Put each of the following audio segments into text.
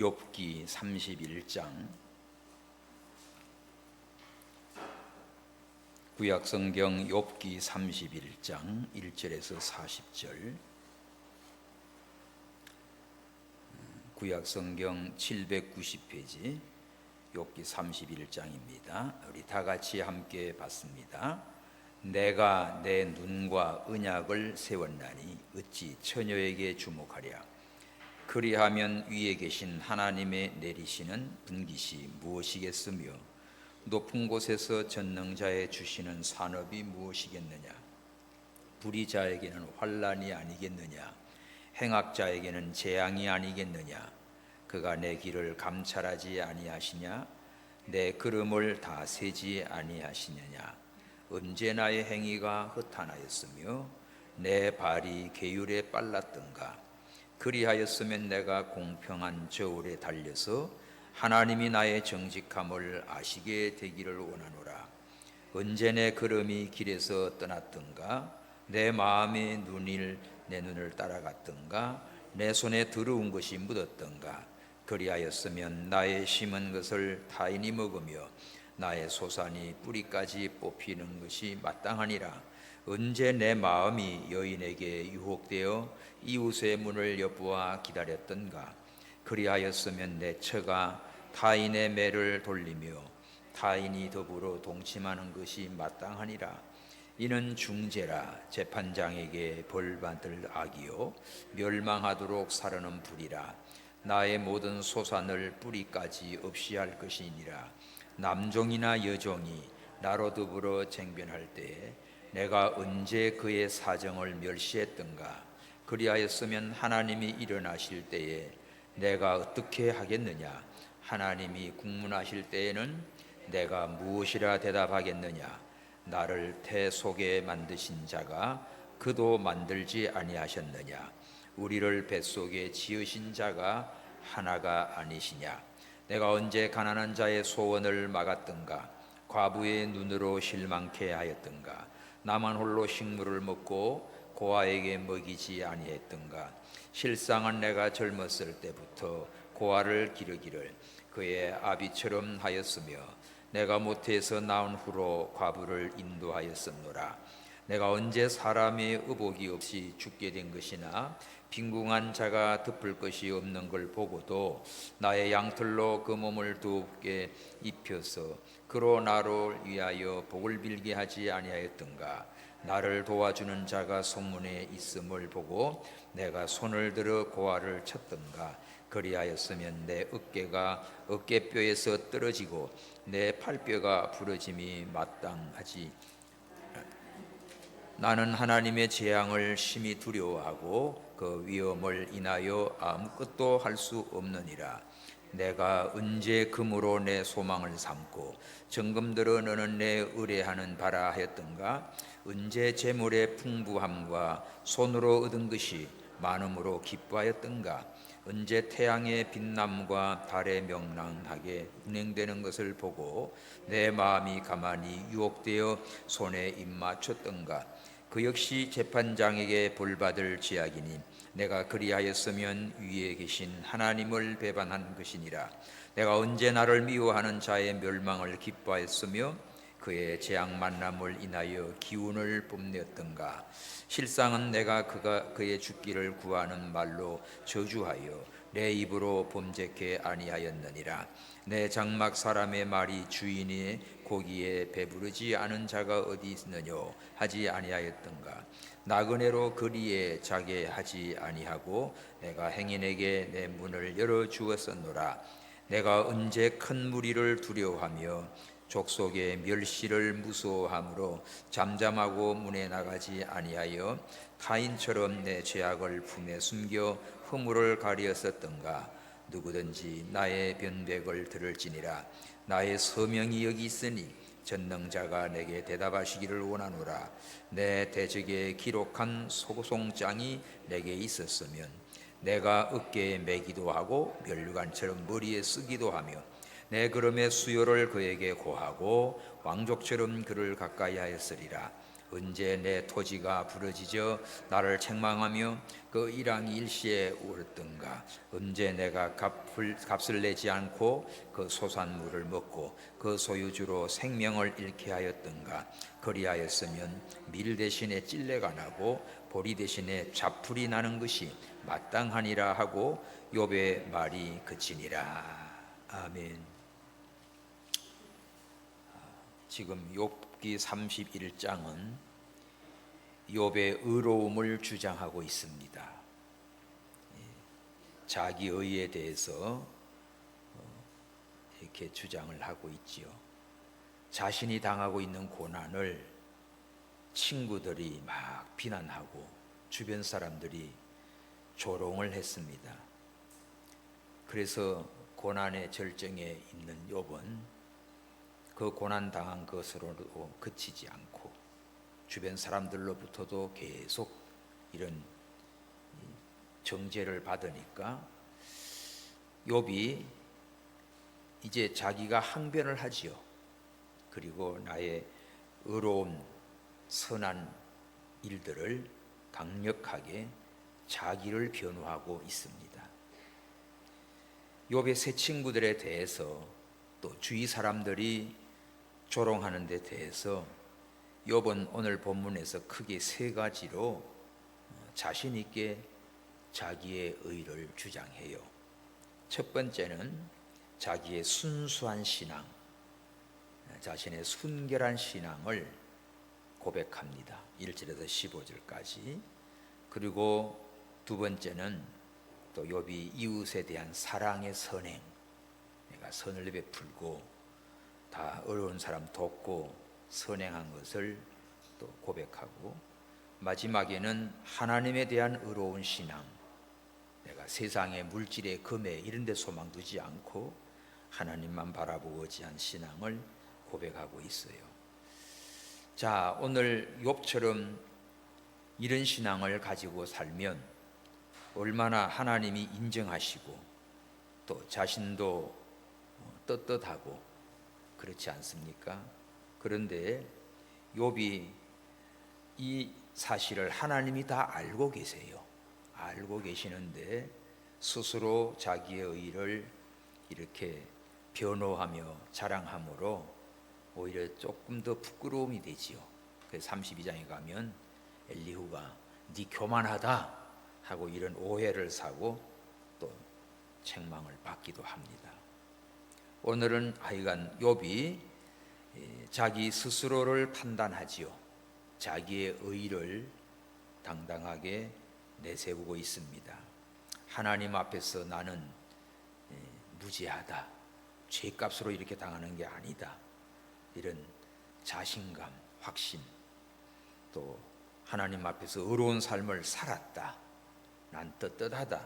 욥기 31장. 구약성경 욥기 31장 1절에서 40절. 구약성경 790페이지 욥기 31장입니다. 우리 다 같이 함께 봤습니다. 내가 내 눈과 언약을 세웠나니 어찌 처녀에게 주목하랴. 그리하면 위에 계신 하나님의 내리시는 분깃이 무엇이겠으며 높은 곳에서 전능자의 주시는 산업이 무엇이겠느냐. 불의자에게는 환난이 아니겠느냐. 행악자에게는 재앙이 아니겠느냐. 그가 내 길을 감찰하지 아니하시냐. 내 걸음을 다 세지 아니하시느냐. 언제 나의 행위가 허탄하였으며 내 발이 계율에 빨랐던가. 그리하였으면 내가 공평한 저울에 달려서 하나님이 나의 정직함을 아시게 되기를 원하노라. 언제 내 걸음이 길에서 떠났던가. 내 마음의 내 눈을 따라갔던가. 내 손에 더러운 것이 묻었던가. 그리하였으면 나의 심은 것을 타인이 먹으며 나의 소산이 뿌리까지 뽑히는 것이 마땅하니라. 언제 내 마음이 여인에게 유혹되어 이웃의 문을 엿보아 기다렸던가. 그리하였으면 내 처가 타인의 매를 돌리며 타인이 더불어 동침하는 것이 마땅하니라. 이는 중재라. 재판장에게 벌받을 악이요 멸망하도록 사르는 불이라. 나의 모든 소산을 뿌리까지 없이 할 것이니라. 남종이나 여종이 나로 더불어 쟁변할 때에 내가 언제 그의 사정을 멸시했던가. 그리하였으면 하나님이 일어나실 때에 내가 어떻게 하겠느냐. 하나님이 국문하실 때에는 내가 무엇이라 대답하겠느냐. 나를 태 속에 만드신 자가 그도 만들지 아니하셨느냐. 우리를 뱃속에 지으신 자가 하나가 아니시냐. 내가 언제 가난한 자의 소원을 막았던가. 과부의 눈으로 실망케 하였던가. 나만 홀로 식물을 먹고 고아에게 먹이지 아니했던가. 실상은 내가 젊었을 때부터 고아를 기르기를 그의 아비처럼 하였으며 내가 모태에서 낳은 후로 과부를 인도하였었노라. 내가 언제 사람의 의복이 없이 죽게 된 것이나 빈궁한 자가 덮을 것이 없는 걸 보고도 나의 양털로 그 몸을 두껍게 입혀서 그로 나를 위하여 복을 빌게 하지 아니하였던가. 나를 도와주는 자가 성문에 있음을 보고 내가 손을 들어 고아를 쳤던가. 그리하였으면 내 어깨가 어깨뼈에서 떨어지고 내 팔뼈가 부러짐이 마땅하지. 나는 하나님의 재앙을 심히 두려워하고 그 위험을 인하여 아무것도 할 수 없느니라. 내가 언제 금으로 내 소망을 삼고 정금 들어 너는 내 의뢰하는 바라 하였던가. 언제 재물의 풍부함과 손으로 얻은 것이 많음으로 기뻐하였던가. 언제 태양의 빛남과 달의 명랑하게 운행되는 것을 보고 내 마음이 가만히 유혹되어 손에 입맞췄던가. 그 역시 재판장에게 벌받을 죄악이니 내가 그리하였으면 위에 계신 하나님을 배반한 것이니라. 내가 언제 나를 미워하는 자의 멸망을 기뻐하였으며 그의 재앙 만남을 인하여 기운을 뽐내었던가. 실상은 내가 그의 죽기를 구하는 말로 저주하여 내 입으로 범죄케 아니하였느니라. 내 장막 사람의 말이 주인의 고기에 배부르지 않은 자가 어디 있느뇨 하지 아니하였던가. 나그네로 거리에 자게 하지 아니하고 내가 행인에게 내 문을 열어 주었었노라. 내가 언제 큰 무리를 두려워하며 족속의 멸시를 무서워함으로 잠잠하고 문에 나가지 아니하여 타인처럼 내 죄악을 품에 숨겨 허물을 가리었었던가. 누구든지 나의 변백을 들을지니라. 나의 서명이 여기 있으니 전능자가 내게 대답하시기를 원하노라. 내 대적에 기록한 소송장이 내게 있었으면 내가 어깨에 매기도 하고 멸류관처럼 머리에 쓰기도 하며 내 걸음의 수요를 그에게 고하고 왕족처럼 그를 가까이 하였으리라. 언제 내 토지가 부러지져 나를 책망하며 그 일왕이 일시에 울었던가. 언제 내가 값을 내지 않고 그 소산물을 먹고 그 소유주로 생명을 잃게 하였던가. 그리하였으면 밀 대신에 찔레가 나고 보리 대신에 자풀이 나는 것이 마땅하니라 하고 욥의 말이 그치니라. 아멘. 지금 욥기 31장은 욥의 의로움을 주장하고 있습니다. 자기 의에 대해서 이렇게 주장을 하고 있지요. 자신이 당하고 있는 고난을 친구들이 막 비난하고 주변 사람들이 조롱을 했습니다. 그래서 고난의 절정에 있는 욥은 그 고난 당한 것으로도 그치지 않고 주변 사람들로부터도 계속 이런 정죄를 받으니까 욥이 이제 자기가 항변을 하지요. 그리고 나의 의로운 선한 일들을 강력하게 자기를 변호하고 있습니다. 욥의 새 친구들에 대해서 또 주위 사람들이 조롱하는 데 대해서 욥은 오늘 본문에서 크게 세 가지로 자신 있게 자기의 의를 주장해요. 첫 번째는 자기의 순수한 신앙, 자신의 순결한 신앙을 고백합니다. 1절에서 15절까지. 그리고 두 번째는 또 욥이 이웃에 대한 사랑의 선행, 내가 선을 베풀고 다 어려운 사람 돕고 선행한 것을 또 고백하고, 마지막에는 하나님에 대한 의로운 신앙, 내가 세상의 물질의 금에 이런 데 소망 두지 않고 하나님만 바라보고 의지한 신앙을 고백하고 있어요. 자, 오늘 욥처럼 이런 신앙을 가지고 살면 얼마나 하나님이 인정하시고 또 자신도 떳떳하고 그렇지 않습니까? 그런데 욥이 이 사실을 하나님이 다 알고 계세요. 알고 계시는데 스스로 자기의 의를 이렇게 변호하며 자랑함으로 오히려 조금 더 부끄러움이 되지요. 그래서 32장에 가면 엘리후가 네 교만하다 하고 이런 오해를 사고 또 책망을 받기도 합니다. 오늘은 하여간 욥이 자기 스스로를 판단하지요. 자기의 의를 당당하게 내세우고 있습니다. 하나님 앞에서 나는 무죄하다, 죄값으로 이렇게 당하는 게 아니다, 이런 자신감, 확신, 또 하나님 앞에서 의로운 삶을 살았다, 난 떳떳하다,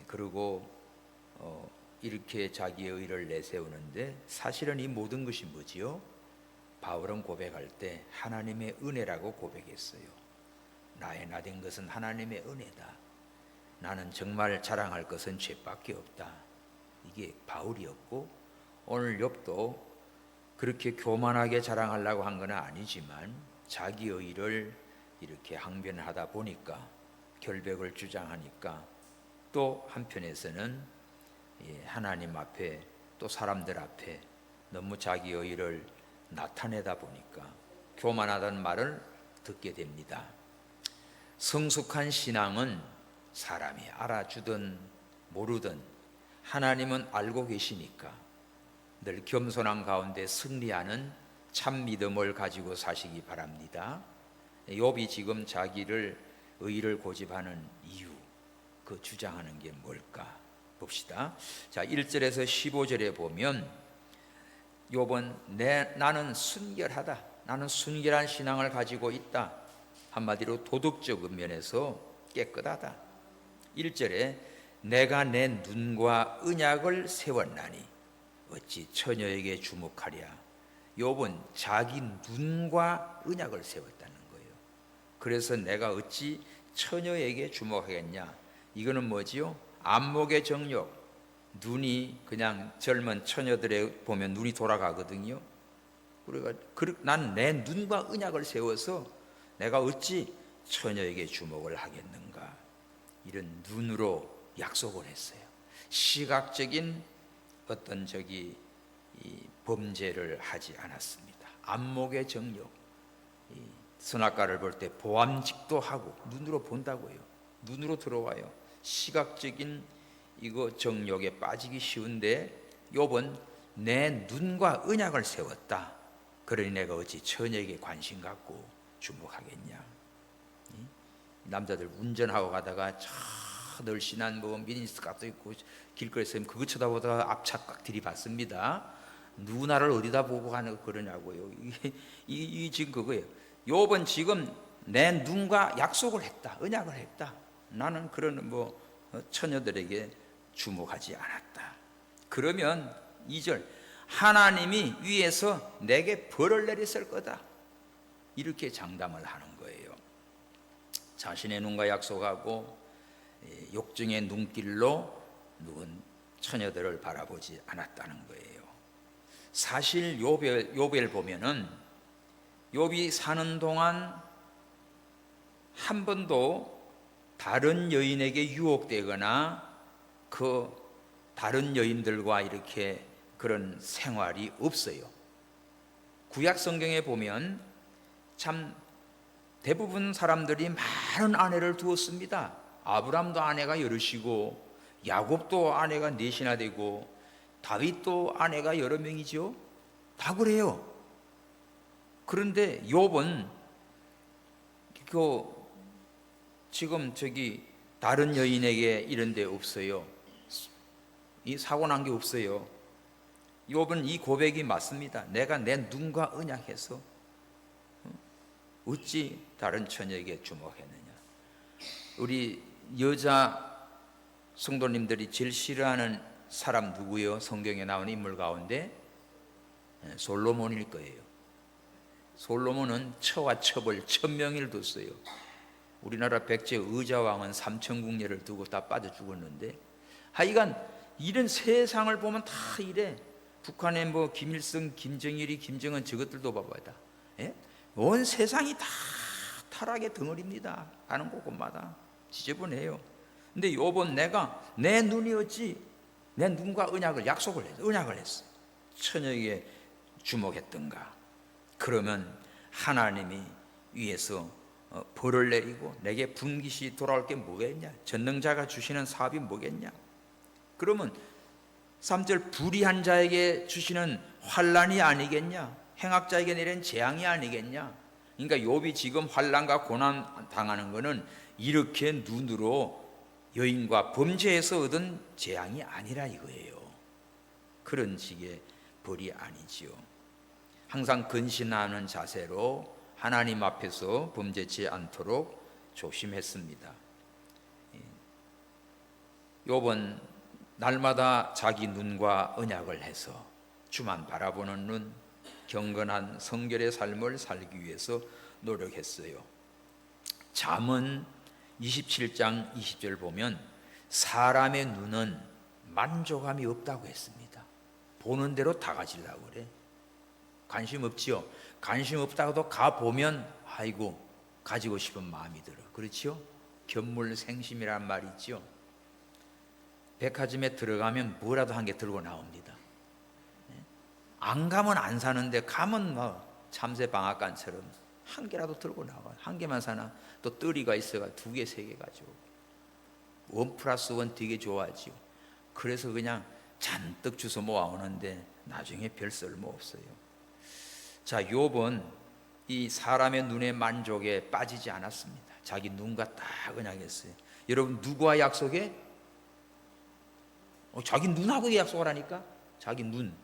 그리고 이렇게 자기의 의를 내세우는데 사실은 이 모든 것이 뭐지요? 바울은 고백할 때 하나님의 은혜라고 고백했어요. 나의 나된 것은 하나님의 은혜다. 나는 정말 자랑할 것은 죄밖에 없다. 이게 바울이었고, 오늘 욥도 그렇게 교만하게 자랑하려고 한 건 아니지만 자기 의를 이렇게 항변하다 보니까, 결백을 주장하니까 또 한편에서는 하나님 앞에 또 사람들 앞에 너무 자기 의를 나타내다 보니까 교만하다는 말을 듣게 됩니다. 성숙한 신앙은 사람이 알아주든 모르든 하나님은 알고 계시니까 늘 겸손한 가운데 승리하는 참 믿음을 가지고 사시기 바랍니다. 욥이 지금 자기를 의를 고집하는 이유, 그 주장하는 게 뭘까 봅시다. 자, 1절에서 15절에 보면 욥은 나는 순결하다, 나는 순결한 신앙을 가지고 있다, 한마디로 도덕적 면에서 깨끗하다. 1절에 내가 내 눈과 언약을 세웠나니 어찌 처녀에게 주목하랴. 욥은 자기 눈과 언약을 세웠다는 거예요. 그래서 내가 어찌 처녀에게 주목하겠냐. 이거는 뭐지요? 안목의 정욕. 눈이 그냥 젊은 처녀들에 보면 눈이 돌아가거든요. 난 내 눈과 언약을 세워서 내가 어찌 처녀에게 주목을 하겠는가. 이런 눈으로 약속을 했어요. 시각적인 어떤 이 범죄를 하지 않았습니다. 안목의 정욕, 이 선악과를 볼 때 보암직도 하고 눈으로 본다고요. 눈으로 들어와요. 시각적인 이거 정욕에 빠지기 쉬운데 욥은 내 눈과 언약을 세웠다. 그러니 내가 어찌 처녀에게 관심 갖고 주목하겠냐. 남자들 운전하고 가다가 저 널씬한 미니스커트 입고 길거리에서 그거 쳐다보다가 앞차 꽉 들이받습니다. 누나를 어디다 보고 가는 그러냐고요. 이 지금 그거예요. 욥은 지금 내 눈과 약속을 했다. 언약을 했다. 나는 그런 처녀들에게 주목하지 않았다. 그러면 2절 하나님이 위에서 내게 벌을 내렸을 거다. 이렇게 장담을 하는 거예요. 자신의 눈과 약속하고 욕정의 눈길로 누군 처녀들을 바라보지 않았다는 거예요. 사실 욥을 보면은 욥이 사는 동안 한 번도 다른 여인에게 유혹되거나 그 다른 여인들과 이렇게 그런 생활이 없어요. 구약 성경에 보면 참 대부분 사람들이 많은 아내를 두었습니다. 아브람도 아내가 여럿이고 야곱도 아내가 넷이나 되고 다윗도 아내가 여러 명이죠. 다 그래요. 그런데 욥은 지금 다른 여인에게 이런 데 없어요. 이 사고 난 게 없어요. 욥은 이 고백이 맞습니다. 내가 내 눈과 언약해서 어찌 다른 처녀에게 주목했느냐. 우리 여자 성도님들이 제일 싫어하는 사람 누구요? 성경에 나오는 인물 가운데 솔로몬일 거예요. 솔로몬은 처와 첩을 1000명을 뒀어요. 우리나라 백제 의자왕은 3000궁녀를 두고 다 빠져 죽었는데, 하여간 이런 세상을 보면 다 이래. 북한의 김일성, 김정일이, 김정은 저것들도 봐봐야 다. 예? 온 세상이 다 타락의 덩어리입니다. 가는 곳곳마다 지저분해요. 근데 욥은 내가 내 눈이 어찌 내 눈과 약속을 했어. 처녀에게 주목했던가. 그러면 하나님이 위에서 벌을 내리고 내게 분깃이 돌아올 게 뭐겠냐? 전능자가 주시는 사업이 뭐겠냐? 그러면 3절 불의한 자에게 주시는 환난이 아니겠냐? 행악자에게 내린 재앙이 아니겠냐? 그러니까 욥이 지금 환난과 고난 당하는 것은 이렇게 눈으로 여인과 범죄에서 얻은 재앙이 아니라 이거예요. 그런 식의 벌이 아니지요. 항상 근신하는 자세로 하나님 앞에서 범죄치 않도록 조심했습니다. 욥은 날마다 자기 눈과 언약을 해서 주만 바라보는 눈, 경건한 성결의 삶을 살기 위해서 노력했어요. 잠언 27장 20절 보면 사람의 눈은 만족함이 없다고 했습니다. 보는 대로 다 가지려고 그래. 관심 없지요. 관심 없다고도 가보면 아이고 가지고 싶은 마음이 들어. 그렇지요? 견물생심이란 말이 있지요. 백화점에 들어가면 뭐라도 한 개 들고 나옵니다. 안 가면 안 사는데 가면 참새 방앗간처럼 한 개라도 들고 나와. 한 개만 사나 또 뜰이가 있어가 2개, 3개 가지고 1+1 되게 좋아하지요. 그래서 그냥 잔뜩 주워 모아오는데 나중에 별 쓸모 없어요. 자, 욥은 이 사람의 눈의 만족에 빠지지 않았습니다. 자기 눈과 딱 언약했어요. 여러분 누구와 약속해? 자기 눈하고 약속을 하니까 자기 눈.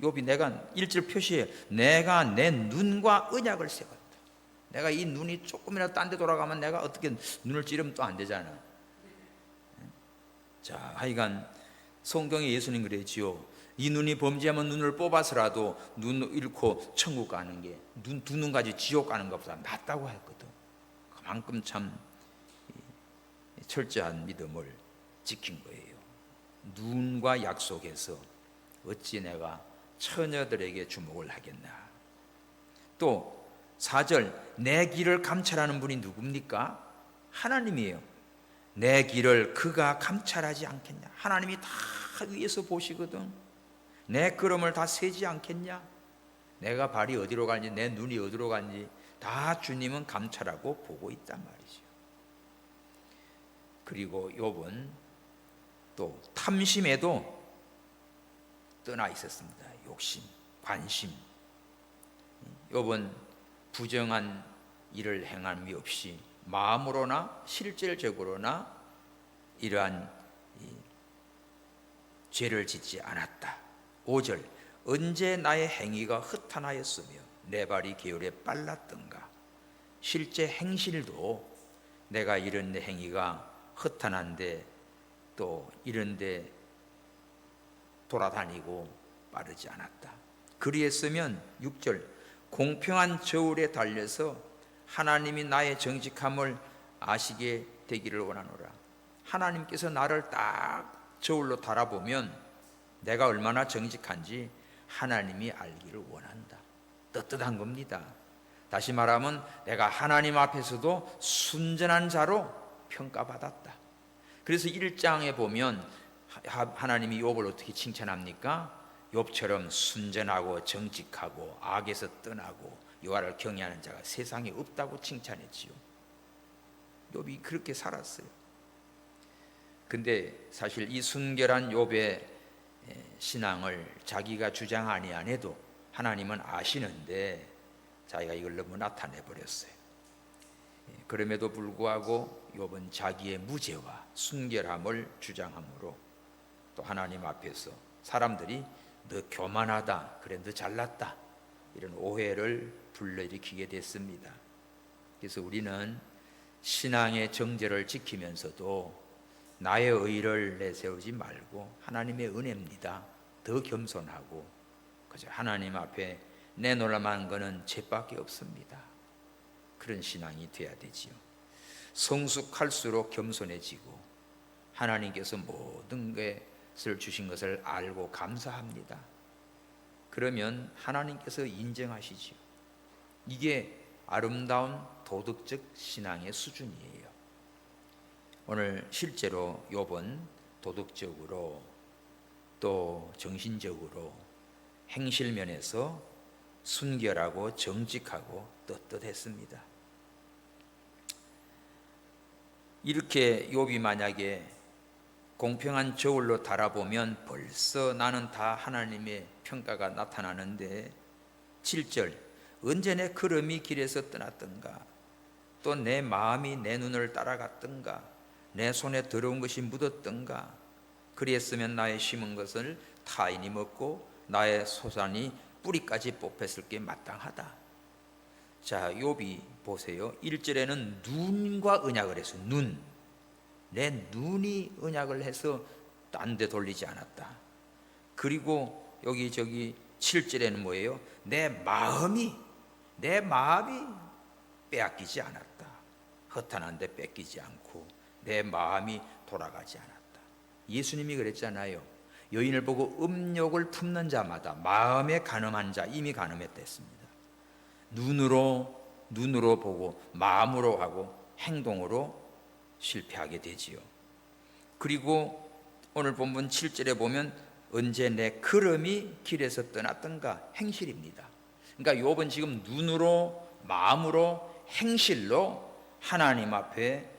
욥이 내가 1절 표시해. 내가 내 눈과 언약을 세웠다. 내가 이 눈이 조금이라도 딴 데 돌아가면 내가 어떻게 눈을 찌르면 또 안 되잖아. 자, 하여간 성경에 예수님 그랬지요. 이 눈이 범죄하면 눈을 뽑아서라도 눈 잃고 천국 가는 게 두 눈 가지고 지옥 가는 것보다 낫다고 했거든. 그만큼 참 철저한 믿음을 지킨 거예요. 눈과 약속해서 어찌 내가 처녀들에게 주목을 하겠나. 또 4절, 내 길을 감찰하는 분이 누굽니까? 하나님이에요. 내 길을 그가 감찰하지 않겠냐. 하나님이 다 위에서 보시거든. 내 걸음을 다 세지 않겠냐. 내가 발이 어디로 가는지, 내 눈이 어디로 가는지 다 주님은 감찰하고 보고 있단 말이죠. 그리고 욥은 또 탐심에도 떠나 있었습니다. 욕심, 관심. 욥은 부정한 일을 행함이 없이 마음으로나 실질적으로나 이러한 죄를 짓지 않았다. 5절, 언제 나의 행위가 허탄하였으며 내 발이 게으르게 빨랐던가. 실제 행실도 내가 이런 내 행위가 허탄한데 또 이런데 돌아다니고 빠르지 않았다. 그리했으면 6절, 공평한 저울에 달려서 하나님이 나의 정직함을 아시게 되기를 원하노라. 하나님께서 나를 딱 저울로 달아보면 내가 얼마나 정직한지 하나님이 알기를 원한다. 떳떳한 겁니다. 다시 말하면 내가 하나님 앞에서도 순전한 자로 평가받았다. 그래서 1장에 보면 하나님이 욥을 어떻게 칭찬합니까? 욥처럼 순전하고 정직하고 악에서 떠나고 여호와를 경외하는 자가 세상에 없다고 칭찬했지요. 욥이 그렇게 살았어요. 근데 사실 이 순결한 욥의 신앙을 자기가 주장 안 해도 하나님은 아시는데 자기가 이걸 너무 나타내 버렸어요. 그럼에도 불구하고 욥은 자기의 무죄와 순결함을 주장하므로 또 하나님 앞에서 사람들이 너 교만하다, 그래 너 잘났다, 이런 오해를 불러일으키게 됐습니다. 그래서 우리는 신앙의 정죄를 지키면서도 나의 의를 내세우지 말고 하나님의 은혜입니다. 더 겸손하고 그저 하나님 앞에 내놓을만한 것은 죄밖에 없습니다. 그런 신앙이 돼야 되지요. 성숙할수록 겸손해지고 하나님께서 모든 것을 주신 것을 알고 감사합니다. 그러면 하나님께서 인정하시지요. 이게 아름다운 도덕적 신앙의 수준이에요. 오늘 실제로 욥은 도덕적으로 또 정신적으로 행실면에서 순결하고 정직하고 떳떳했습니다. 이렇게 욥이 만약에 공평한 저울로 달아보면 벌써 나는 다 하나님의 평가가 나타나는데 7절, 언제 내 걸음이 길에서 떠났던가, 또 내 마음이 내 눈을 따라갔던가, 내 손에 더러운 것이 묻었던가. 그리했으면 나의 심은 것을 타인이 먹고 나의 소산이 뿌리까지 뽑혔을 게 마땅하다. 자, 욥이 보세요. 1절에는 눈과 언약을 해서 내 눈이 언약을 해서 딴 데 돌리지 않았다. 그리고 여기 7절에는 뭐예요? 내 마음이 빼앗기지 않았다. 허탄한데 뺏기지 않고 내 마음이 돌아가지 않았다. 예수님이 그랬잖아요. 여인을 보고 음욕을 품는 자마다 마음에 간음한 자 이미 간음했다 했습니다. 눈으로 보고 마음으로 하고 행동으로 실패하게 되지요. 그리고 오늘 본문 7절에 보면 언제 내 걸음이 길에서 떠났던가, 행실입니다. 그러니까 욥은 지금 눈으로 마음으로 행실로 하나님 앞에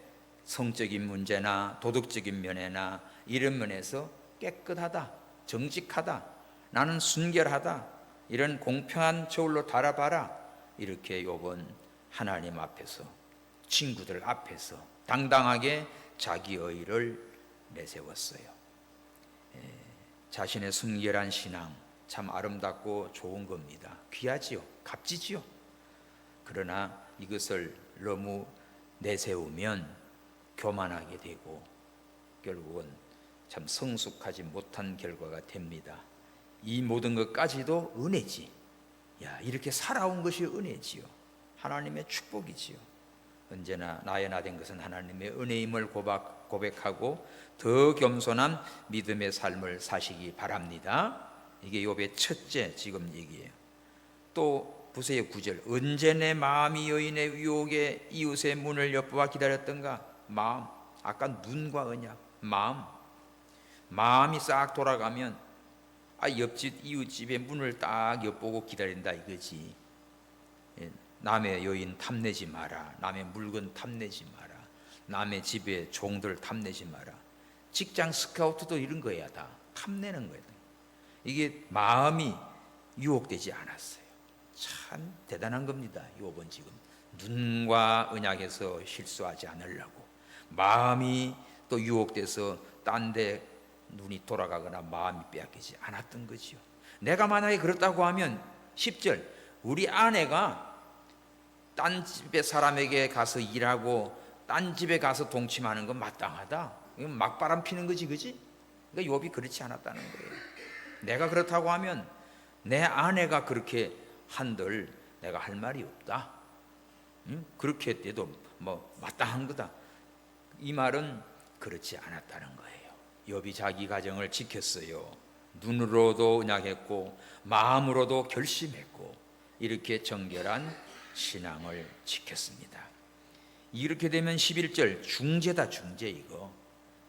성적인 문제나 도덕적인 면에나 이런 면에서 깨끗하다, 정직하다, 나는 순결하다, 이런 공평한 저울로 달아봐라. 이렇게 욥은 하나님 앞에서, 친구들 앞에서 당당하게 자기 의를 내세웠어요. 자신의 순결한 신앙 참 아름답고 좋은 겁니다. 귀하지요, 값지지요. 그러나 이것을 너무 내세우면 교만하게 되고 결국은 참 성숙하지 못한 결과가 됩니다. 이 모든 것까지도 은혜지. 이렇게 살아온 것이 은혜지요. 하나님의 축복이지요. 언제나 나의 나된 것은 하나님의 은혜임을 고백하고 더 겸손한 믿음의 삶을 사시기 바랍니다. 이게 욥의 첫째 지금 얘기예요. 또 보세요, 9절. 언제 내 마음이 여인의 유혹에 이웃의 문을 엿보아 기다렸던가. 마음, 아까 눈과 언약, 마음이 싹 돌아가면 옆집 이웃집의 문을 딱 엿보고 기다린다 이거지. 남의 여인 탐내지 마라, 남의 물건 탐내지 마라, 남의 집에 종들 탐내지 마라. 직장 스카우트도 이런 거야. 다 탐내는 거야. 이게 마음이 유혹되지 않았어요. 참 대단한 겁니다. 욥은 지금 눈과 언약에서 실수하지 않으려고, 마음이 또 유혹돼서 딴 데 눈이 돌아가거나 마음이 빼앗기지 않았던 거지요. 내가 만약에 그렇다고 하면 10절, 우리 아내가 딴 집의 사람에게 가서 일하고 딴 집에 가서 동침하는 건 마땅하다. 이건 막바람 피는 거지, 그지? 그러니까 욥이 그렇지 않았다는 거예요. 내가 그렇다고 하면 내 아내가 그렇게 한들 내가 할 말이 없다. 그렇게 해도 뭐 마땅한 거다. 이 말은 그렇지 않았다는 거예요. 욥이 자기 가정을 지켰어요. 눈으로도 언약했고 마음으로도 결심했고 이렇게 정결한 신앙을 지켰습니다. 이렇게 되면 11절, 중재다. 중재. 이거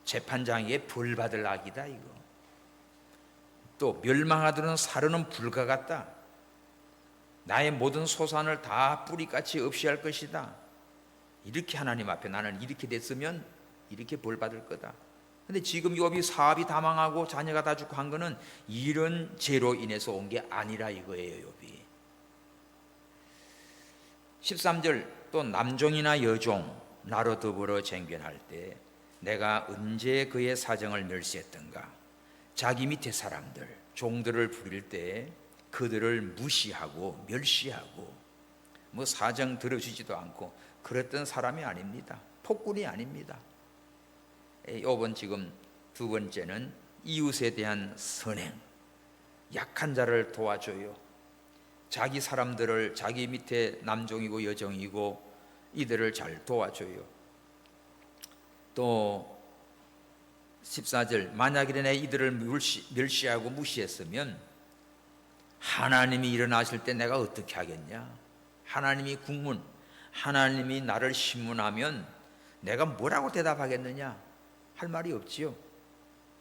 재판장에게 벌 받을 악이다. 이거 또 멸망하도록 사르는 불과 같다. 나의 모든 소산을 다 뿌리같이 없이 할 것이다. 이렇게 하나님 앞에 나는 이렇게 됐으면 이렇게 벌 받을 거다. 근데 지금 욥이 사업이 다 망하고 자녀가 다 죽고 한 거는 이런 죄로 인해서 온 게 아니라 이거예요. 욥이 13절, 또 남종이나 여종 나로 더불어 쟁변할 때 내가 언제 그의 사정을 멸시했던가. 자기 밑에 사람들, 종들을 부릴 때 그들을 무시하고 멸시하고 뭐 사정 들어주지도 않고 그랬던 사람이 아닙니다. 폭군이 아닙니다. 욥은 지금 두 번째는 이웃에 대한 선행, 약한 자를 도와줘요. 자기 사람들을, 자기 밑에 남종이고 여종이고 이들을 잘 도와줘요. 또 14절, 만약에 내 이들을 멸시하고 무시했으면 하나님이 일어나실 때 내가 어떻게 하겠냐. 하나님이 국문, 하나님이 나를 심문하면 내가 뭐라고 대답하겠느냐. 할 말이 없지요.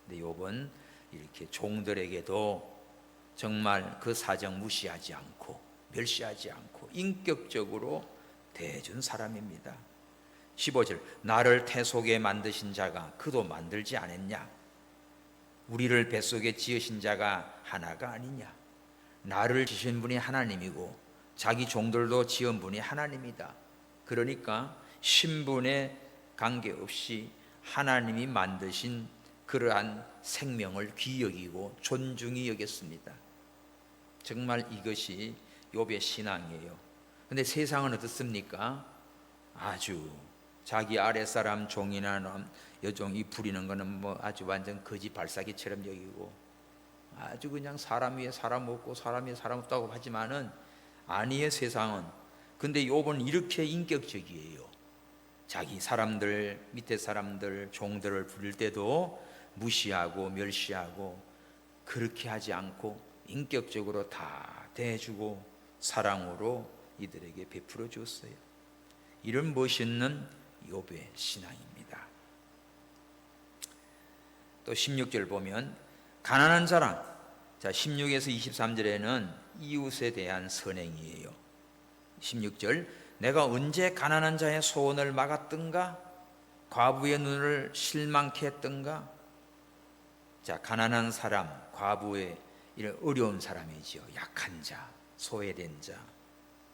근데 욥은 이렇게 종들에게도 정말 그 사정 무시하지 않고 멸시하지 않고 인격적으로 대해준 사람입니다. 15절, 나를 태 속에 만드신 자가 그도 만들지 않았냐. 우리를 뱃속에 지으신 자가 하나가 아니냐. 나를 지신 분이 하나님이고 자기 종들도 지은 분이 하나님이다. 그러니까 신분에 관계없이 하나님이 만드신 그러한 생명을 귀히 여기고 존중히 여겼습니다. 정말 이것이 욥의 신앙이에요. 근데 세상은 어떻습니까? 아주 자기 아랫사람 종이나 여종이 부리는 거는 뭐 아주 완전 거지 발사기처럼 여기고 아주 그냥 사람 위에 사람 없고 사람 위에 사람 없다고 하지만은 아니에요, 세상은. 근데 욥은 이렇게 인격적이에요. 자기 사람들, 밑에 사람들, 종들을 부릴 때도 무시하고 멸시하고 그렇게 하지 않고 인격적으로 다 대해주고 사랑으로 이들에게 베풀어 주었어요. 이런 멋있는 욥의 신앙입니다. 또 16절 보면 가난한 사람, 자 16에서 23절에는 이웃에 대한 선행이에요. 16절, 내가 언제 가난한 자의 소원을 막았던가, 과부의 눈을 실망케 했던가. 자, 가난한 사람, 과부의 이런 어려운 사람이지요. 약한 자, 소외된 자,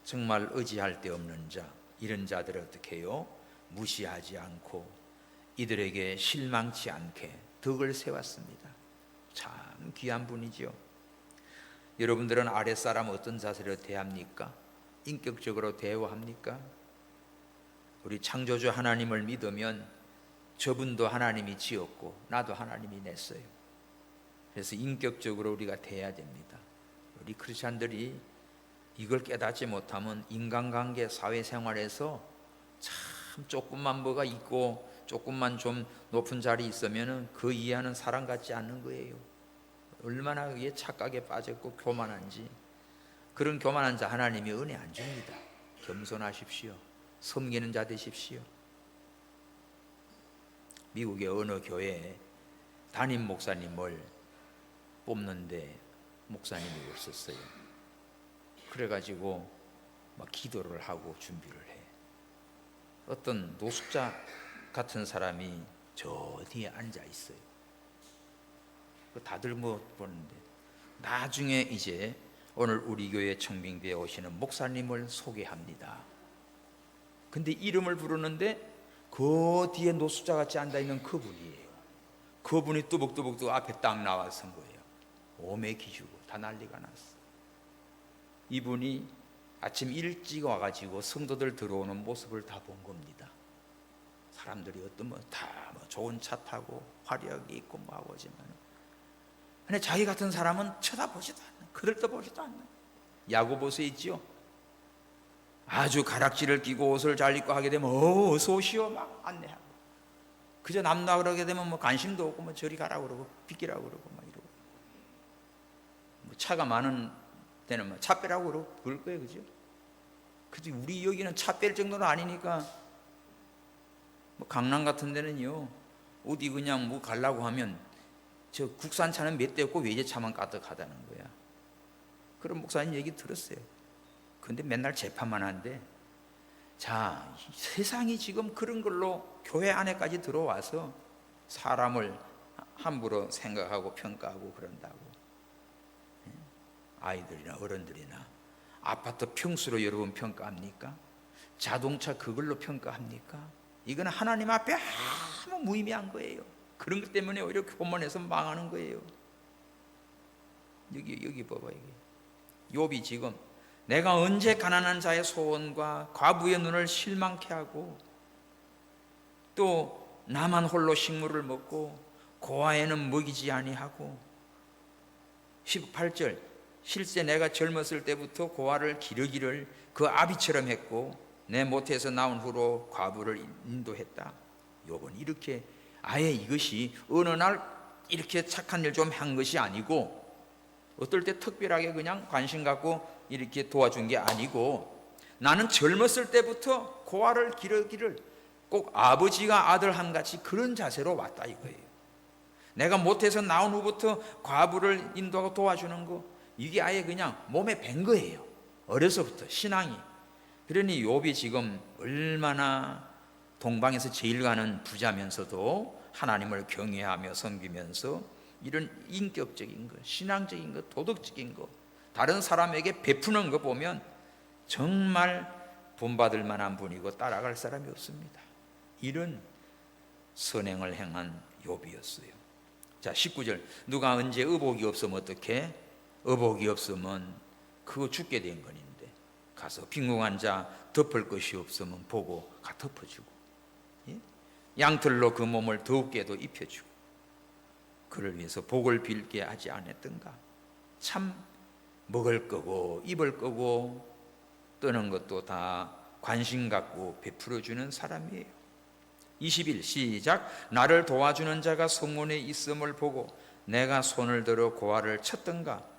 정말 의지할 데 없는 자, 이런 자들을 어떻게 해요? 무시하지 않고 이들에게 실망치 않게 덕을 세웠습니다. 참 귀한 분이죠. 여러분들은 아랫사람 어떤 자세로 대합니까? 인격적으로 대우합니까? 우리 창조주 하나님을 믿으면 저분도 하나님이 지었고 나도 하나님이 냈어요. 그래서 인격적으로 우리가 대해야 됩니다. 우리 크리스찬들이 이걸 깨닫지 못하면 인간관계, 사회생활에서 참 조금만 뭐가 있고 조금만 좀 높은 자리 있으면 그 이해하는 사람 같지 않는 거예요. 얼마나 그게 착각에 빠졌고 교만한지. 그런 교만한 자 하나님이 은혜 안 줍니다. 겸손하십시오. 섬기는 자 되십시오. 미국의 어느 교회에 담임 목사님을 뽑는데 목사님이 없었어요. 그래가지고 막 기도를 하고 준비를 해. 어떤 노숙자 같은 사람이 저 뒤에 앉아 있어요. 다들 뭐 보는데 나중에 이제 오늘 우리 교회 청빙대에 오시는 목사님을 소개합니다. 근데 이름을 부르는데 그 뒤에 노숙자 같이 앉아 있는 그분이에요. 그분이 뚜벅뚜벅 앞에 딱 나와 선 거예요. 오매 기주고 다 난리가 났어. 이분이 아침 일찍 와가지고 성도들 들어오는 모습을 다 본 겁니다. 사람들이 어떤 다 좋은 차 타고 화려하게 입고 뭐 하고 하지만, 근데 자기 같은 사람은 쳐다보지도 않는, 그들도 보지도 않는. 야고보서에 있지요. 아주 가락지를 끼고 옷을 잘 입고 하게 되면 어서 오시오 막 안내하고, 그저 남나 그러게 되면 뭐 관심도 없고 뭐 저리 가라고 그러고 비키라고 그러고 막 이러고, 뭐 차가 많은 데는 뭐 차 빼라고 그러고 그럴 거예요, 그죠? 그래도 우리 여기는 차 뺄 정도는 아니니까, 뭐 강남 같은 데는요 어디 그냥 뭐 가려고 하면 저 국산차는 몇 대 없고 외제차만 가득하다는 거야. 그런 목사님 얘기 들었어요. 근데 맨날 재판만 한데, 자, 세상이 지금 그런 걸로 교회 안에까지 들어와서 사람을 함부로 생각하고 평가하고 그런다고. 아이들이나 어른들이나 아파트 평수로 여러분 평가합니까? 자동차 그걸로 평가합니까? 이건 하나님 앞에 아무 무의미한 거예요. 그런 것 때문에 오히려 교만해서 망하는 거예요. 여기 봐봐. 욥이 지금 내가 언제 가난한 자의 소원과 과부의 눈을 실망케 하고, 또 나만 홀로 식물을 먹고 고아에는 먹이지 아니하고, 18절 실제 내가 젊었을 때부터 고아를 기르기를 그 아비처럼 했고 내 모태에서 나온 후로 과부를 인도했다. 욥은 이렇게 아예 이것이 어느 날 이렇게 착한 일 좀 한 것이 아니고, 어떨 때 특별하게 그냥 관심 갖고 이렇게 도와준 게 아니고, 나는 젊었을 때부터 고아를 기르기를 꼭 아버지가 아들 함같이 그런 자세로 왔다 이거예요. 내가 모태에서 나온 후부터 과부를 인도하고 도와주는 거, 이게 아예 그냥 몸에 밴 거예요. 어려서부터 신앙이. 그러니 욥이 지금 얼마나 동방에서 제일 가는 부자면서도 하나님을 경외하며 섬기면서 이런 인격적인 것, 신앙적인 것, 도덕적인 것, 다른 사람에게 베푸는 거 보면 정말 본받을 만한 분이고 따라갈 사람이 없습니다. 이런 선행을 행한 욥이었어요. 자, 19절 누가 언제 의복이 없으면 어떻게? 의복이 없으면 그거 죽게 된 건인데 가서 빈궁한 자 덮을 것이 없으면 보고 가 덮어주고, 예? 양털로 그 몸을 더욱게도 입혀주고, 그를 위해서 복을 빌게 하지 않았던가. 참 먹을 거고 입을 거고 뜨는 것도 다 관심 갖고 베풀어주는 사람이에요. 20일 시작. 나를 도와주는 자가 성문에 있음을 보고 내가 손을 들어 고아를 쳤던가.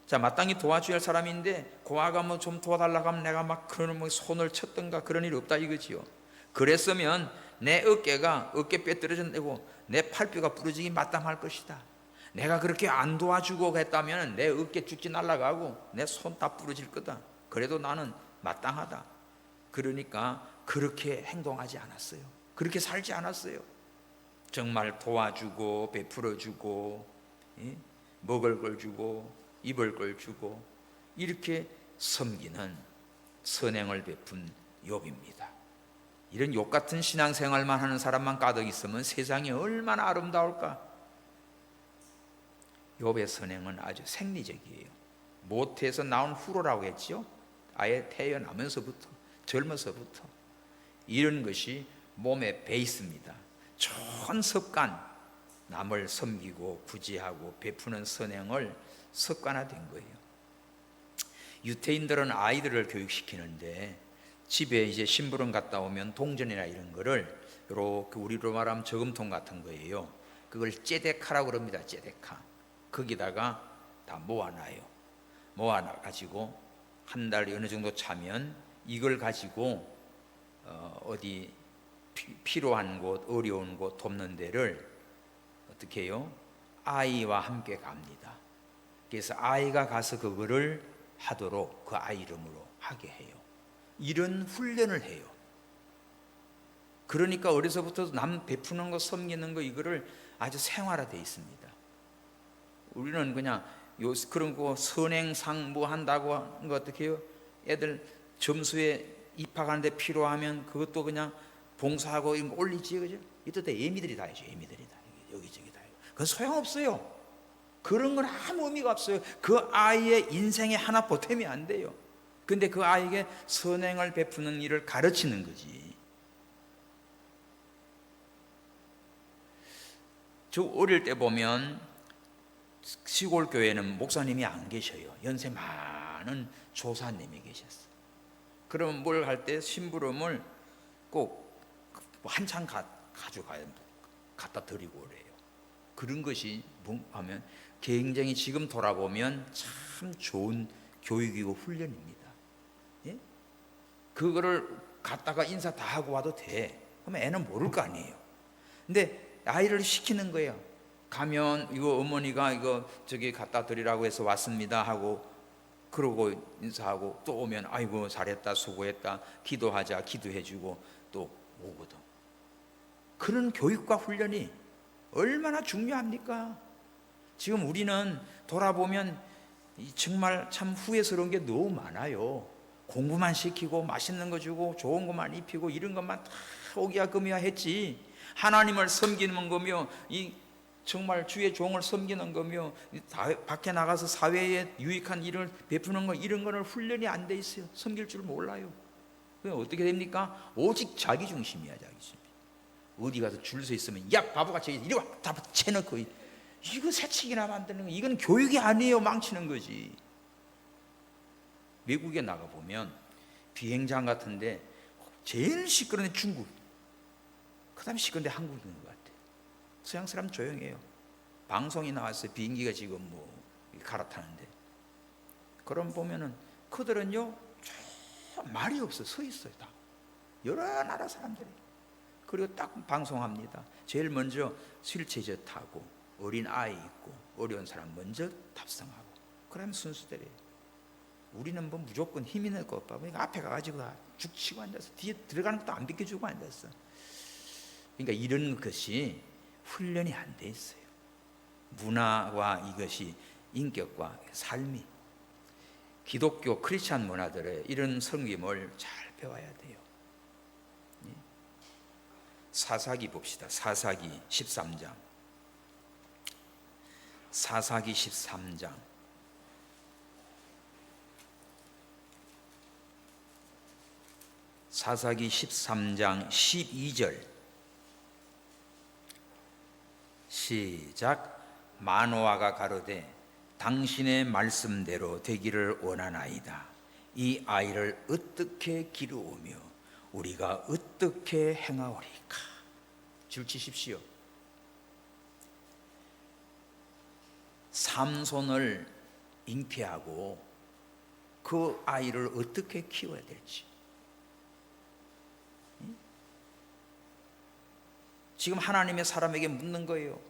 자, 마땅히 도와줘야 할 사람인데 고아가 뭐 좀 도와달라고 하면 내가 막 그런 뭐 손을 쳤던가, 그런 일 없다 이거지요. 그랬으면 내 어깨가 어깨 뼈떨어진다고 내 팔뼈가 부러지기 마땅할 것이다. 내가 그렇게 안 도와주고 했다면 내 어깨 죽지 날아가고 내 손 다 부러질 거다. 그래도 나는 마땅하다. 그러니까 그렇게 행동하지 않았어요. 그렇게 살지 않았어요. 정말 도와주고 베풀어주고, 예? 먹을 걸 주고 입을 걸 주고 이렇게 섬기는 선행을 베푼 욥입니다. 이런 욥 같은 신앙생활만 하는 사람만 가득 있으면 세상이 얼마나 아름다울까. 욥의 선행은 아주 생리적이에요. 모태에서 나온 후로라고 했죠. 아예 태어나면서부터, 젊어서부터 이런 것이 몸에 배 있습니다. 좋은 습관, 남을 섬기고 구제하고 베푸는 선행을 습관화된 거예요. 유태인들은 아이들을 교육시키는데 집에 이제 심부름 갔다 오면 동전이나 이런 거를 이렇게 우리로 말하면 저금통 같은 거예요. 그걸 째데카라고 그럽니다. 째데카. 거기다가 다 모아놔요. 모아놔가지고 한 달 어느 정도 차면 이걸 가지고 어디 필요한 곳, 어려운 곳 돕는 데를 어떻게 해요? 아이와 함께 갑니다. 그래서 아이가 가서 그거를 하도록 그 아이 이름으로 하게 해요. 이런 훈련을 해요. 그러니까 어려서부터 남 베푸는 거, 섬기는 거, 이거를 아주 생활화되어 있습니다. 우리는 그냥 그런 거 선행상 뭐 한다고 하는 거 어떻게 해요? 애들 점수에 입학하는데 필요하면 그것도 그냥 봉사하고 이런 거 올리지, 그죠? 이때 애미들이 다 해줘. 애미들이 다 여기저기 다 해요. 그건 소용없어요. 그런 건 아무 의미가 없어요. 그 아이의 인생에 하나 보탬이 안 돼요. 근데 그 아이에게 선행을 베푸는 일을 가르치는 거지. 저 어릴 때 보면 시골 교회는 목사님이 안 계셔요. 연세 많은 조사님이 계셨어요. 그러면 뭘 할 때 심부름을 꼭 한창 가져가요. 갖다 드리고 그래요. 그런 것이 뭐 하면 굉장히 지금 돌아보면 참 좋은 교육이고 훈련입니다. 예? 그거를 갖다가 인사 다 하고 와도 돼. 그러면 애는 모를 거 아니에요. 근데 아이를 시키는 거예요. 가면 이거 어머니가 이거 저기 갖다 드리라고 해서 왔습니다 하고, 그러고 인사하고 또 오면 아이고 잘했다, 수고했다, 기도하자, 기도해주고 또 오거든. 그런 교육과 훈련이 얼마나 중요합니까? 지금 우리는 돌아보면 정말 참 후회스러운 게 너무 많아요. 공부만 시키고 맛있는 거 주고 좋은 것만 입히고 이런 것만 다 오기야 금이야 했지, 하나님을 섬기는 거며 이 정말 주의 종을 섬기는 거며 밖에 나가서 사회에 유익한 일을 베푸는 거, 이런 거는 훈련이 안 돼 있어요. 섬길 줄 몰라요. 그럼 어떻게 됩니까? 오직 자기 중심이야. 자기 중심. 어디 가서 줄 서 있으면 야 바보같이 이리 와 다 채놓고, 이거 새치기나 만드는 거, 이건 교육이 아니에요. 망치는 거지. 외국에 나가보면 비행장 같은데 제일 시끄러운 데 중국, 그 다음에 시끄러운 데 한국인 것 같아요. 서양 사람 조용해요. 방송이 나왔어요. 비행기가 지금 뭐 갈아타는데, 그럼 보면은 그들은요 말이 없어. 서 있어요. 다 여러 나라 사람들이. 그리고 딱 방송합니다. 제일 먼저 휠체어 타고 어린 아이 있고 어려운 사람 먼저 탑승하고, 그러면 순서대로. 우리는 뭐 무조건 힘 있는 거 없다. 그러니까 앞에 가가지고 다 죽치고 앉았어. 뒤에 들어가는 것도 안 비켜주고 앉았어. 그러니까 이런 것이 훈련이 안 돼 있어요. 문화와 이것이 인격과 삶이, 기독교 크리스찬 문화들의 이런 섬김을 잘 배워야 돼요. 사사기 봅시다. 사사기 13장. 사사기 13장. 사사기 13장 12절. 시작. 마노아가 가로되 당신의 말씀대로 되기를 원하나이다. 이 아이를 어떻게 기르오며 우리가 어떻게 행하오리까? 줄치십시오. 삼손을 잉태하고 그 아이를 어떻게 키워야 될지. 지금 하나님의 사람에게 묻는 거예요.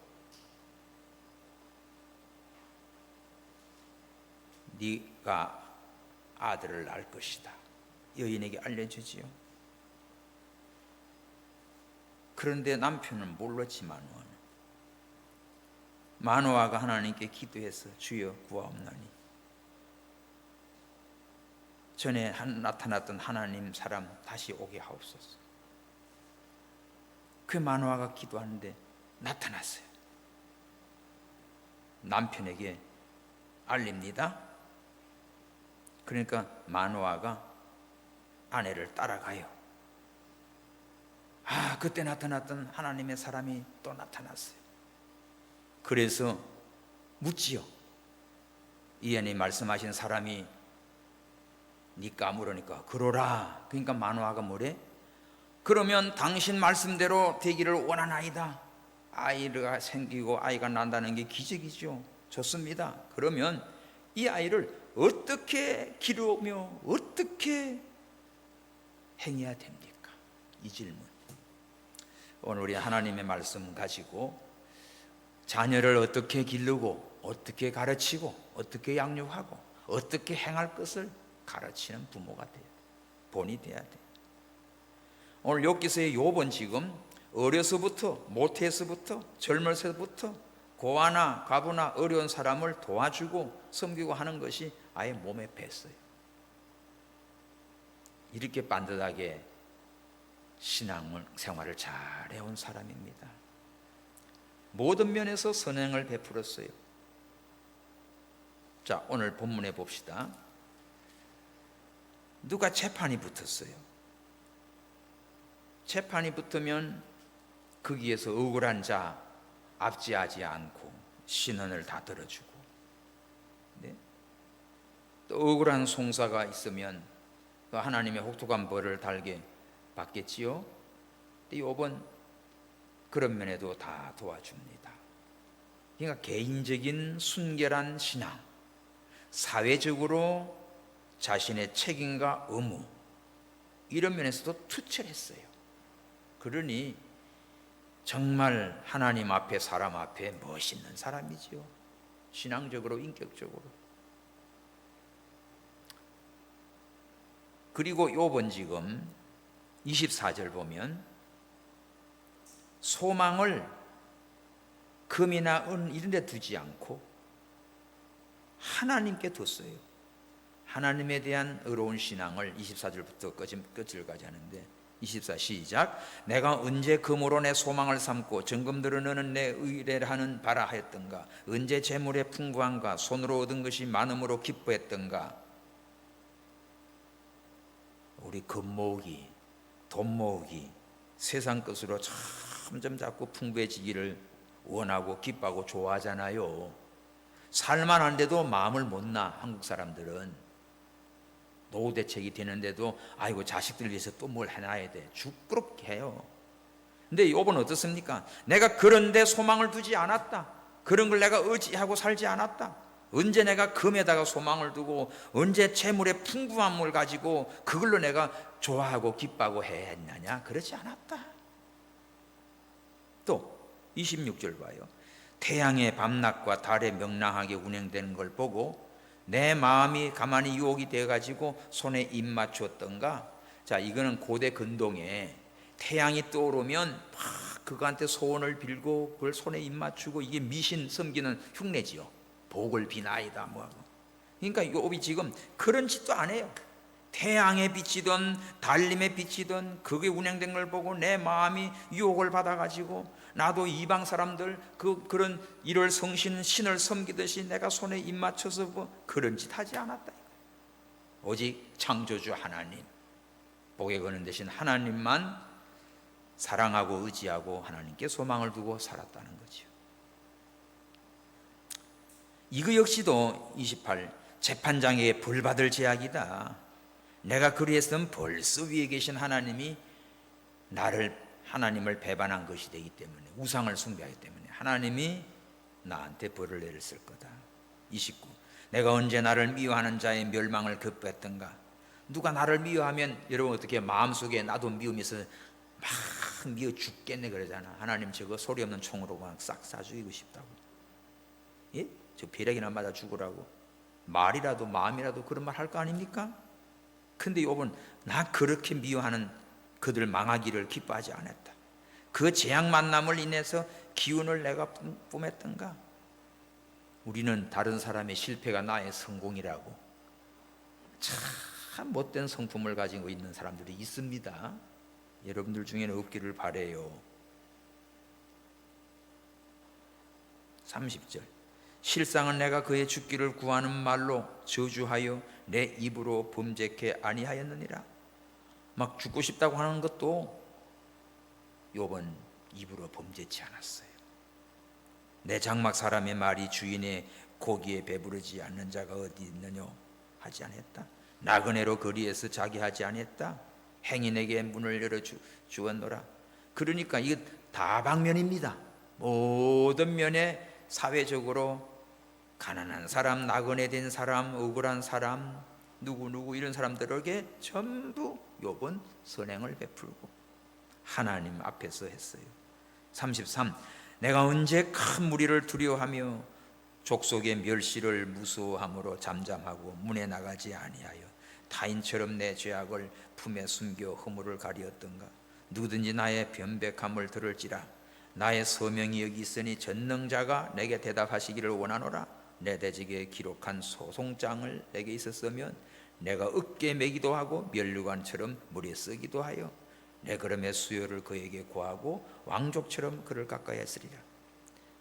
네가 아들을 낳을 것이다. 여인에게 알려주지요. 그런데 남편은 몰랐지. 마노아가 하나님께 기도해서 주여 구하옵나니 전에 나타났던 하나님 사람 다시 오게 하옵소서. 그 마노아가 기도하는데 나타났어요. 남편에게 알립니다. 그러니까 마노아가 아내를 따라가요. 그때 나타났던 하나님의 사람이 또 나타났어요. 그래서 묻지요. 이 안에 말씀하신 사람이 니까 물으니까 그러라. 그러니까 마노아가 뭐래? 그러면 당신 말씀대로 되기를 원하나이다. 아이가 생기고 아이가 난다는 게 기적이죠. 좋습니다. 그러면 이 아이를 어떻게 기르며 어떻게 행해야 됩니까? 이 질문. 오늘 우리 하나님의 말씀 가지고 자녀를 어떻게 기르고 어떻게 가르치고 어떻게 양육하고 어떻게 행할 것을 가르치는 부모가 돼야 돼. 본이 돼야 돼. 오늘 욥기서의 욥은 지금 어려서부터 모태에서부터 젊을서부터 고아나 과부나 어려운 사람을 도와주고 섬기고 하는 것이 아예 몸에 뱄어요. 이렇게 반듯하게 신앙생활을 잘 해온 사람입니다. 모든 면에서 선행을 베풀었어요. 자, 오늘 본문에 봅시다. 누가 재판이 붙었어요. 재판이 붙으면 거기에서 억울한 자 압제하지 않고 신원을 다 들어주고, 네? 또 억울한 송사가 있으면 또 하나님의 혹독한 벌을 달게 받겠지요. 욥은 그런 면에도 다 도와줍니다. 그러니까 개인적인 순결한 신앙, 사회적으로 자신의 책임과 의무, 이런 면에서도 투철했어요. 그러니 정말 하나님 앞에 사람 앞에 멋있는 사람이지요. 신앙적으로 인격적으로. 그리고 욥은 지금 24절 보면 소망을 금이나 은 이런 데 두지 않고 하나님께 뒀어요. 하나님에 대한 의로운 신앙을 24절부터 끝을까지 하는데 24 시작. 내가 언제 금으로 내 소망을 삼고 정금들은 너는 내 의뢰를 하는 바라 하였던가. 언제 재물의 풍부함과 손으로 얻은 것이 많음으로 기뻐했던가. 우리 금 모으기, 돈 모으기, 세상 것으로 점점 자꾸 풍부해지기를 원하고 기뻐하고 좋아하잖아요. 살만한데도 마음을 못 놔. 한국 사람들은 노후 대책이 되는데도 아이고 자식들 위해서 또 뭘 해놔야 돼. 죽그럽게 해요. 근데 욥은 어떻습니까? 내가 그런 데 소망을 두지 않았다. 그런 걸 내가 의지하고 살지 않았다. 언제 내가 금에다가 소망을 두고 언제 재물의 풍부함을 가지고 그걸로 내가 좋아하고 기뻐하고 해야 했느냐? 그렇지 않았다. 또 26절 봐요. 태양의 밤낮과 달의 명랑하게 운행되는 걸 보고 내 마음이 가만히 유혹이 되어가지고 손에 입 맞추었던가. 자, 이거는 고대 근동에 태양이 떠오르면 막 그거한테 소원을 빌고 그걸 손에 입 맞추고 이게 미신 섬기는 흉내지요. 복을 비나이다 뭐하고. 그러니까 욥이 지금 그런 짓도 안 해요. 태양의 빛이든 달림의 빛이든 그게 운행된 걸 보고 내 마음이 유혹을 받아가지고 나도 이방 사람들 그런 일월 성신 신을 섬기듯이 내가 손에 입 맞춰서 뭐 그런 짓 하지 않았다. 오직 창조주 하나님, 복에 거는 대신 하나님만 사랑하고 의지하고 하나님께 소망을 두고 살았다는 거죠. 이거 역시도 28 재판장에게 벌받을 제약이다. 내가 그리했으면 벌써 위에 계신 하나님이 하나님을 배반한 것이 되기 때문에, 우상을 숭배하기 때문에 하나님이 나한테 벌을 내렸을 거다. 29 내가 언제 나를 미워하는 자의 멸망을 급했던가. 누가 나를 미워하면 여러분 어떻게 마음속에 나도 미우면서 막 미워 죽겠네 그러잖아. 하나님 저거 소리 없는 총으로 그냥 싹 쏴죽이고 싶다고. 예? 저 벼락이나 맞아 죽으라고. 말이라도 마음이라도 그런 말 할 거 아닙니까? 근데 욥은 나 그렇게 미워하는 그들 망하기를 기뻐하지 않았다. 그 재앙 만남을 인해서 기운을 내가 뿜었던가. 우리는 다른 사람의 실패가 나의 성공이라고 참 못된 성품을 가지고 있는 사람들이 있습니다. 여러분들 중에는 없기를 바라요. 30절 실상은 내가 그의 죽기를 구하는 말로 저주하여 내 입으로 범죄케 아니하였느니라. 막 죽고 싶다고 하는 것도 욥은 입으로 범죄치 않았어요. 내 장막 사람의 말이 주인의 고기에 배부르지 않는 자가 어디 있느냐 하지 않았다. 나그네로 거리에서 자기 하지 않았다. 행인에게 문을 열어 주었노라. 그러니까 이거 다방면입니다. 모든 면에 사회적으로 가난한 사람, 나그네 된 사람, 억울한 사람, 누구 이런 사람들에게 전부 욥은 선행을 베풀고 하나님 앞에서 했어요. 33. 내가 언제 큰 무리를 두려워하며 족속의 멸시를 무서워함으로 잠잠하고 문에 나가지 아니하여 타인처럼 내 죄악을 품에 숨겨 허물을 가리었던가. 누구든지 나의 변백함을 들을지라. 나의 서명이 여기 있으니 전능자가 내게 대답하시기를 원하노라. 내 대직에 기록한 소송장을 내게 있었으면 내가 어깨에 매기도 하고 면류관처럼 물에 쓰기도 하여 내 걸음의 수요를 그에게 고하고 왕족처럼 그를 가까이 했으리라.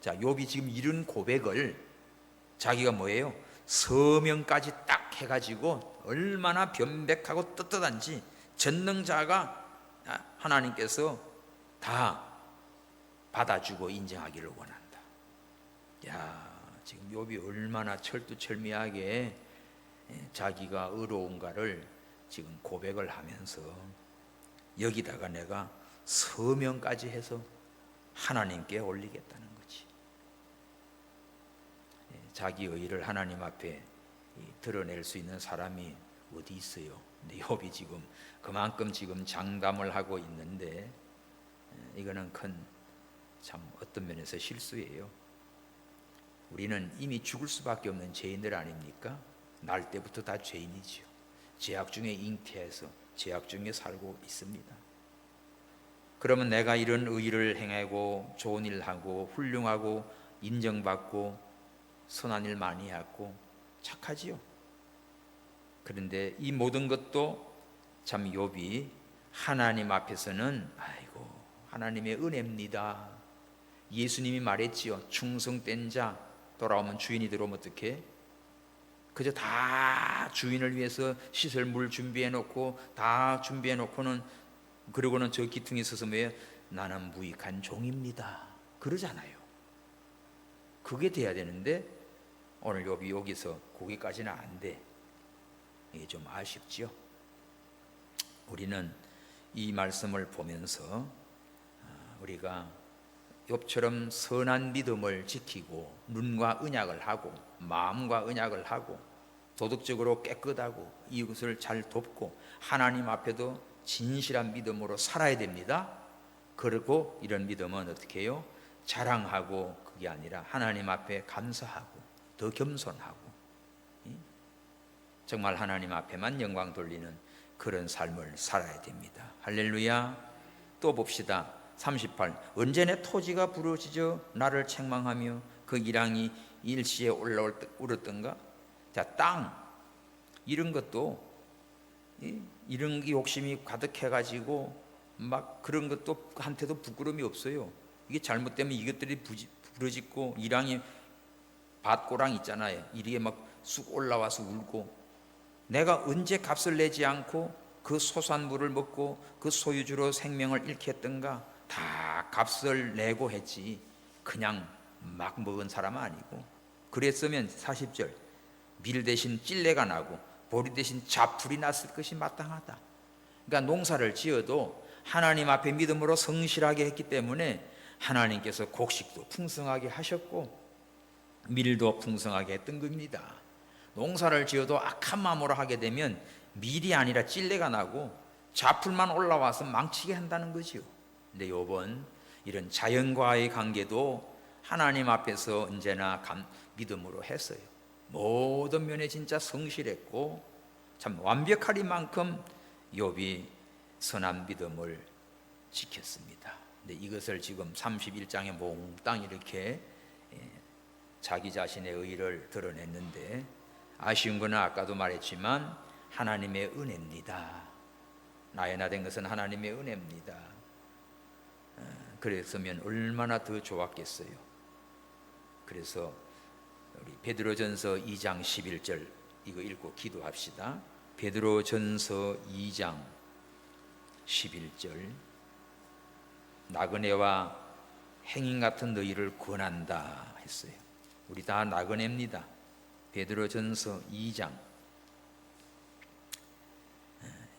자, 욥이 지금 이런 고백을 자기가 뭐예요? 서명까지 딱 해가지고 얼마나 변백하고 떳떳한지 전능자가 하나님께서 다 받아주고 인정하기를 원한다. 야, 지금 욥이 얼마나 철두철미하게 자기가 의로운가를 지금 고백을 하면서 여기다가 내가 서명까지 해서 하나님께 올리겠다는 거지. 자기 의를 하나님 앞에 드러낼 수 있는 사람이 어디 있어요? 근데 욥이 지금 그만큼 지금 장담을 하고 있는데 이거는 참 어떤 면에서 실수예요. 우리는 이미 죽을 수밖에 없는 죄인들 아닙니까? 날 때부터 다 죄인이지요. 죄악 중에 잉태해서 죄악 중에 살고 있습니다. 그러면 내가 이런 의를 행하고 좋은 일 하고 훌륭하고 인정받고 선한 일 많이 하고 착하지요. 그런데 이 모든 것도 참 욥이 하나님 앞에서는 아이고 하나님의 은혜입니다. 예수님이 말했지요. 충성된 자 돌아오면 주인이 들어오면 어떻게? 그저 다 주인을 위해서 씻을 물 준비해 놓고 다 준비해 놓고는 그러고는 저 기퉁에 서서 왜 나는 무익한 종입니다 그러잖아요. 그게 돼야 되는데 오늘 욥이 여기서 거기까지는 안 돼. 이게 좀 아쉽죠. 우리는 이 말씀을 보면서 우리가 욥처럼 선한 믿음을 지키고 눈과 언약을 하고 마음과 언약을 하고 도덕적으로 깨끗하고 이웃을 잘 돕고 하나님 앞에도 진실한 믿음으로 살아야 됩니다. 그리고 이런 믿음은 어떻게 해요? 자랑하고 그게 아니라 하나님 앞에 감사하고 더 겸손하고 정말 하나님 앞에만 영광 돌리는 그런 삶을 살아야 됩니다. 할렐루야. 또 봅시다. 38. 언제 내 토지가 부러지져 나를 책망하며 그 일항이 일시에 울었던가. 자, 땅 이런 것도 이런 게 욕심이 가득해가지고 막 그런 것도 한테도 부끄러움이 없어요. 이게 잘못되면 이것들이 부러지고 일항이 밭고랑 있잖아요. 이게 막 쑥 올라와서 울고 내가 언제 값을 내지 않고 그 소산물을 먹고 그 소유주로 생명을 잃게 했던가. 다 값을 내고 했지 그냥 막 먹은 사람은 아니고. 그랬으면 40절 밀 대신 찔레가 나고 보리 대신 자풀이 났을 것이 마땅하다. 그러니까 농사를 지어도 하나님 앞에 믿음으로 성실하게 했기 때문에 하나님께서 곡식도 풍성하게 하셨고 밀도 풍성하게 했던 겁니다. 농사를 지어도 악한 마음으로 하게 되면 밀이 아니라 찔레가 나고 자풀만 올라와서 망치게 한다는 거지요. 근데 욥은 이런 자연과의 관계도 하나님 앞에서 언제나 믿음으로 했어요. 모든 면에 진짜 성실했고 참 완벽하리만큼 욥이 선한 믿음을 지켰습니다. 근데 이것을 지금 31장에 몽땅 이렇게 자기 자신의 의를 드러냈는데 아쉬운 것은 아까도 말했지만 하나님의 은혜입니다. 나의 된 것은 하나님의 은혜입니다. 그랬으면 얼마나 더 좋았겠어요. 그래서 우리 베드로전서 2장 11절 이거 읽고 기도합시다. 베드로전서 2장 11절 나그네와 행인 같은 너희를 권한다 했어요. 우리 다 나그네입니다. 베드로전서 2장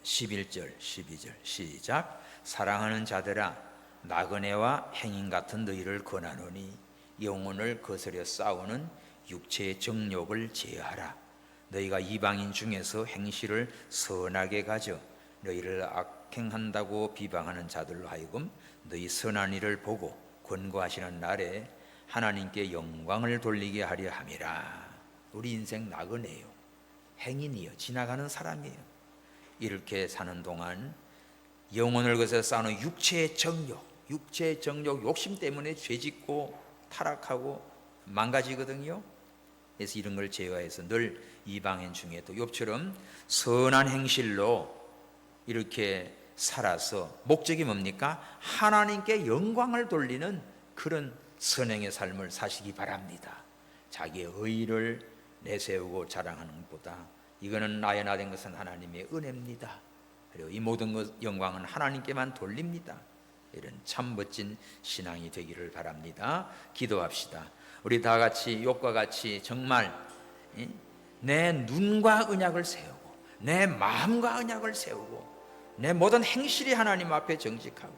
11절 12절 시작. 사랑하는 자들아 나그네와 행인 같은 너희를 권하노니 영혼을 거스려 싸우는 육체의 정욕을 제하라. 너희가 이방인 중에서 행실을 선하게 가져 너희를 악행한다고 비방하는 자들로 하여금 너희 선한 일을 보고 권고하시는 날에 하나님께 영광을 돌리게 하려 함이라. 우리 인생 나그네요, 행인이요, 지나가는 사람이에요. 이렇게 사는 동안 영혼을 거기서 쌓는 육체의 정욕, 욕심 때문에 죄짓고 타락하고 망가지거든요. 그래서 이런 걸 제어해서 늘 이방인 중에 또 욥처럼 선한 행실로 이렇게 살아서 목적이 뭡니까? 하나님께 영광을 돌리는 그런 선행의 삶을 사시기 바랍니다. 자기의 의의를 내세우고 자랑하는 것보다 이거는 나의 나 된 것은 하나님의 은혜입니다. 그리고 이 모든 영광은 하나님께만 돌립니다. 이런 참 멋진 신앙이 되기를 바랍니다. 기도합시다. 우리 다 같이 욥과 같이 정말 내 눈과 언약을 세우고 내 마음과 언약을 세우고 내 모든 행실이 하나님 앞에 정직하고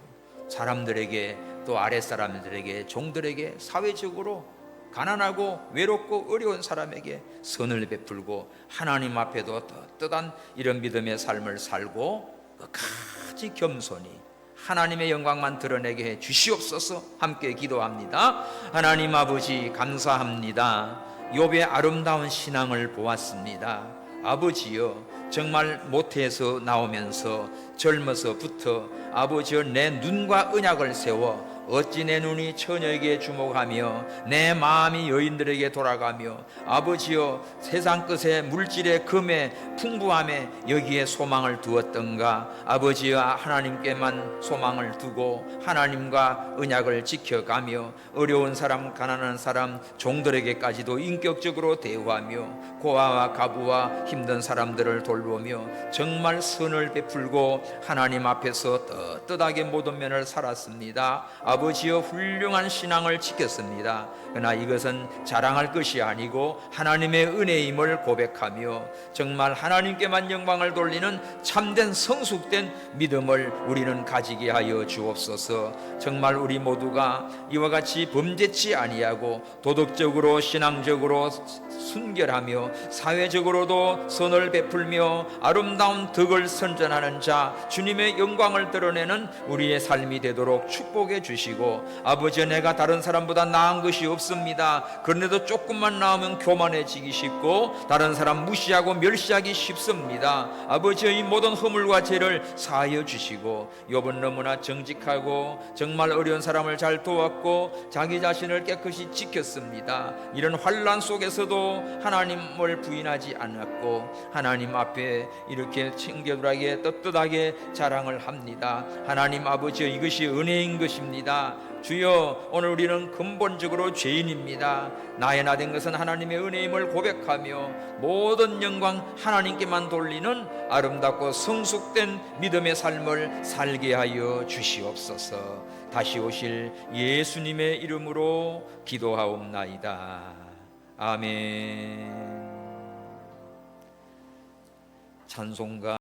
사람들에게 또 아랫사람들에게 종들에게 사회적으로 가난하고 외롭고 어려운 사람에게 선을 베풀고 하나님 앞에도 떳떳한 이런 믿음의 삶을 살고 끝까지 겸손히 하나님의 영광만 드러내게 해 주시옵소서. 함께 기도합니다. 하나님 아버지, 감사합니다. 욥의 아름다운 신앙을 보았습니다. 아버지여, 정말 모태에서 나오면서 젊어서부터 아버지여 내 눈과 언약을 세워 어찌 내 눈이 처녀에게 주목하며 내 마음이 여인들에게 돌아가며 아버지여 세상 끝에 물질의 금의 풍부함에 여기에 소망을 두었던가. 아버지여 하나님께만 소망을 두고 하나님과 언약을 지켜가며 어려운 사람, 가난한 사람, 종들에게까지도 인격적으로 대우하며 고아와 가부와 힘든 사람들을 돌보며 정말 선을 베풀고 하나님 앞에서 떳떳하게 모든 면을 살았습니다. 아버지여 훌륭한 신앙을 지켰습니다. 그러나 이것은 자랑할 것이 아니고 하나님의 은혜임을 고백하며 정말 하나님께만 영광을 돌리는 참된 성숙된 믿음을 우리는 가지게 하여 주옵소서. 정말 우리 모두가 이와 같이 범죄치 아니하고 도덕적으로 신앙적으로 순결하며 사회적으로도 선을 베풀며 아름다운 덕을 선전하는 자, 주님의 영광을 드러내는 우리의 삶이 되도록 축복해 주시고 아버지, 내가 다른 사람보다 나은 것이 없습니다. 그런데도 조금만 나으면 교만해지기 쉽고 다른 사람 무시하고 멸시하기 쉽습니다. 아버지, 이 모든 허물과 죄를 사하여 주시고 욥은 너무나 정직하고 정말 어려운 사람을 잘 도왔고 자기 자신을 깨끗이 지켰습니다. 이런 환난 속에서도 하나님을 부인하지 않았고 하나님 앞에 이렇게 친구들에게 떳떳하게 자랑을 합니다. 하나님 아버지, 이것이 은혜인 것입니다. 주여, 오늘 우리는 근본적으로 죄인입니다. 나의 나 된 것은 하나님의 은혜임을 고백하며 모든 영광 하나님께만 돌리는 아름답고 성숙된 믿음의 삶을 살게 하여 주시옵소서. 다시 오실 예수님의 이름으로 기도하옵나이다. 아멘. 찬송가